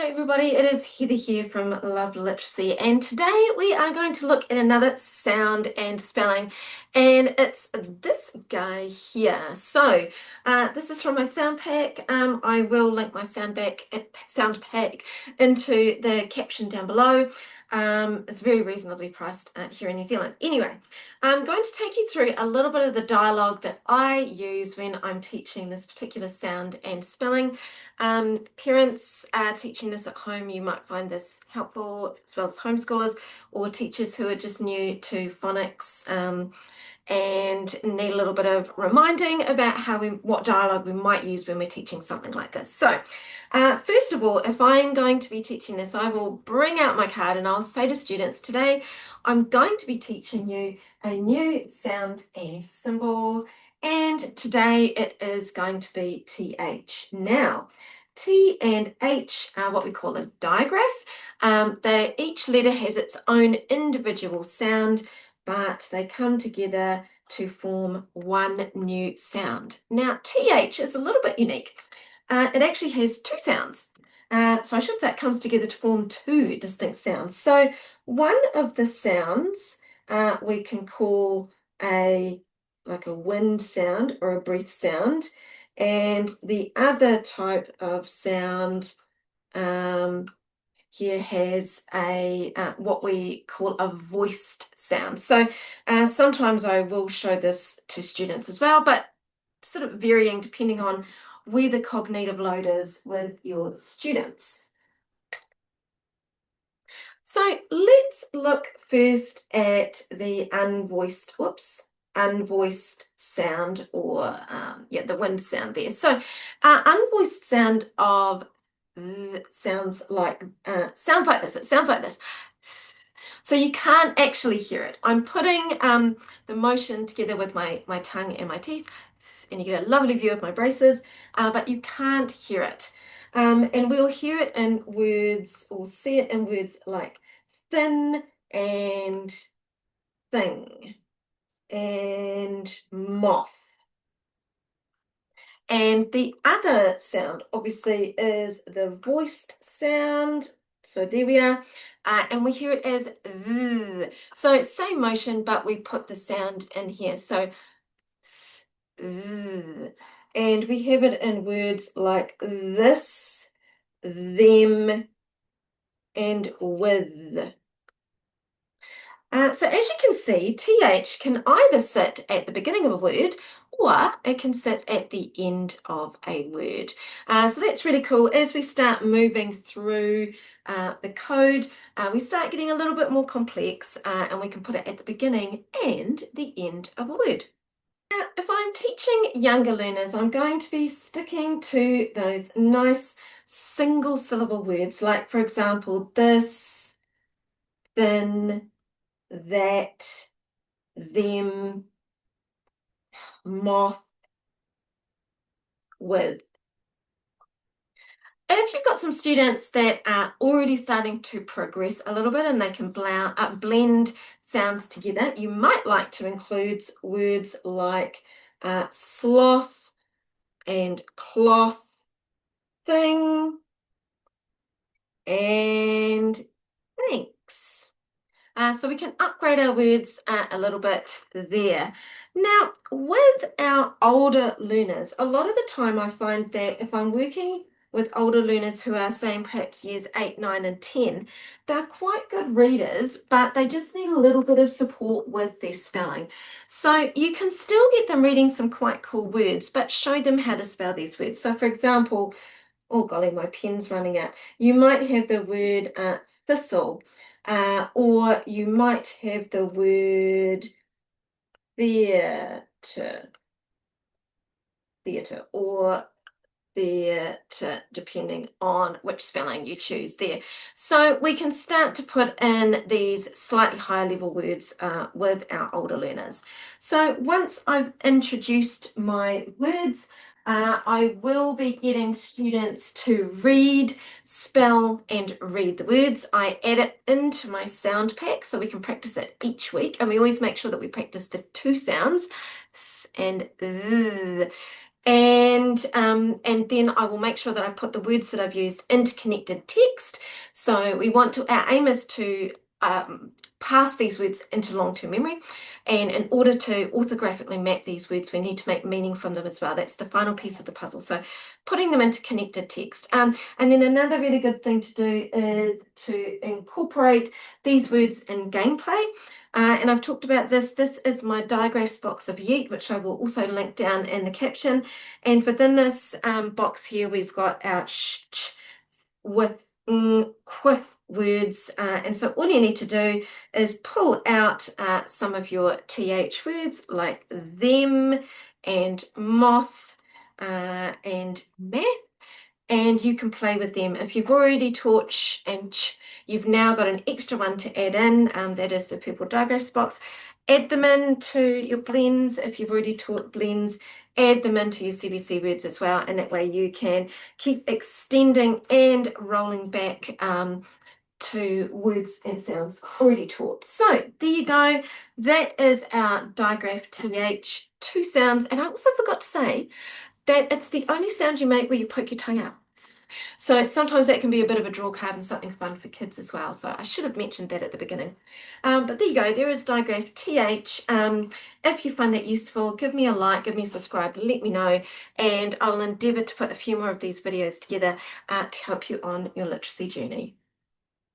Hello everybody, it is Heather here from Love Literacy, and today we are going to look at another sound and spelling, and it's this guy here. This is from my sound pack. I will link my sound pack into the caption down below. It's very reasonably priced here in New Zealand. Anyway, I'm going to take you through a little bit of the dialogue that I use when I'm teaching this particular sound and spelling. Parents teaching this at home, you might find this helpful, as well as homeschoolers or teachers who are just new to phonics and need a little bit of reminding about what dialogue we might use when we're teaching something like this. First of all, if I'm going to be teaching this, I will bring out my card and I'll say to students, today I'm going to be teaching you a new sound and symbol, and today it is going to be TH. Now, T and H are what we call a digraph. Each letter has its own individual sound, but they come together to form one new sound. Now, TH is a little bit unique. It actually has two sounds. So I should say it comes together to form two distinct sounds. So one of the sounds we can call like a wind sound or a breath sound, and the other type of sound here has what we call a voiced sound. Sometimes I will show this to students as well, but sort of varying depending on where the cognitive load is with your students. So let's look first at the unvoiced sound, or the wind sound there. Unvoiced sound of sounds like this. It sounds like this. So you can't actually hear it. I'm putting the motion together with my tongue and my teeth, and you get a lovely view of my braces, but you can't hear it. And we'll hear it in words, or see it in words like thin and thing and moth. And the other sound, obviously, is the voiced sound. So there we are. And we hear it as th. So it's same motion, but we put the sound in here. So th. And we have it in words like this, them, and with. So as you can see, TH can either sit at the beginning of a word, or it can sit at the end of a word. So that's really cool. As we start moving through the code, we start getting a little bit more complex, and we can put it at the beginning and the end of a word. Now, if I'm teaching younger learners, I'm going to be sticking to those nice single syllable words, like, for example, this, thin, that, them, moth, with. If you've got some students that are already starting to progress a little bit and they can blend sounds together, you might like to include words like sloth and cloth, thing, and thanks. So we can upgrade our words a little bit there. Now, with our older learners, a lot of the time I find that if I'm working with older learners who are saying perhaps years 8, 9, and 10, they're quite good readers, but they just need a little bit of support with their spelling. So you can still get them reading some quite cool words, but show them how to spell these words. So for example, oh golly, my pen's running out. You might have the word thistle, or you might have the word theatre, or theatre, depending on which spelling you choose there. So we can start to put in these slightly higher level words with our older learners. So once I've introduced my words, I will be getting students to read, spell, and read the words. I add it into my sound pack so we can practice it each week, and we always make sure that we practice the two sounds, s and th. And then I will make sure that I put the words that I've used into connected text. So our aim is to pass these words into long-term memory. And in order to orthographically map these words, we need to make meaning from them as well. That's the final piece of the puzzle. So putting them into connected text. And then another really good thing to do is to incorporate these words in gameplay. And I've talked about this. This is my digraphs box of Yeet, which I will also link down in the caption. And within this box here, we've got our sh, ch, w, qu words. And so all you need to do is pull out some of your TH words like them and moth and math, and you can play with them. If you've already taught sh and ch, you've now got an extra one to add in. That is the purple digraphs box. Add them into your blends. If you've already taught blends, add them into your CBC words as well. And that way you can keep extending and rolling back to words and sounds already taught. So there you go. That is our digraph TH, 2 sounds. And I also forgot to say that it's the only sound you make where you poke your tongue out. So sometimes that can be a bit of a draw card and something fun for kids as well. So I should have mentioned that at the beginning. But there you go. There is digraph TH. If you find that useful, give me a like, give me a subscribe, let me know. And I will endeavour to put a few more of these videos together to help you on your literacy journey.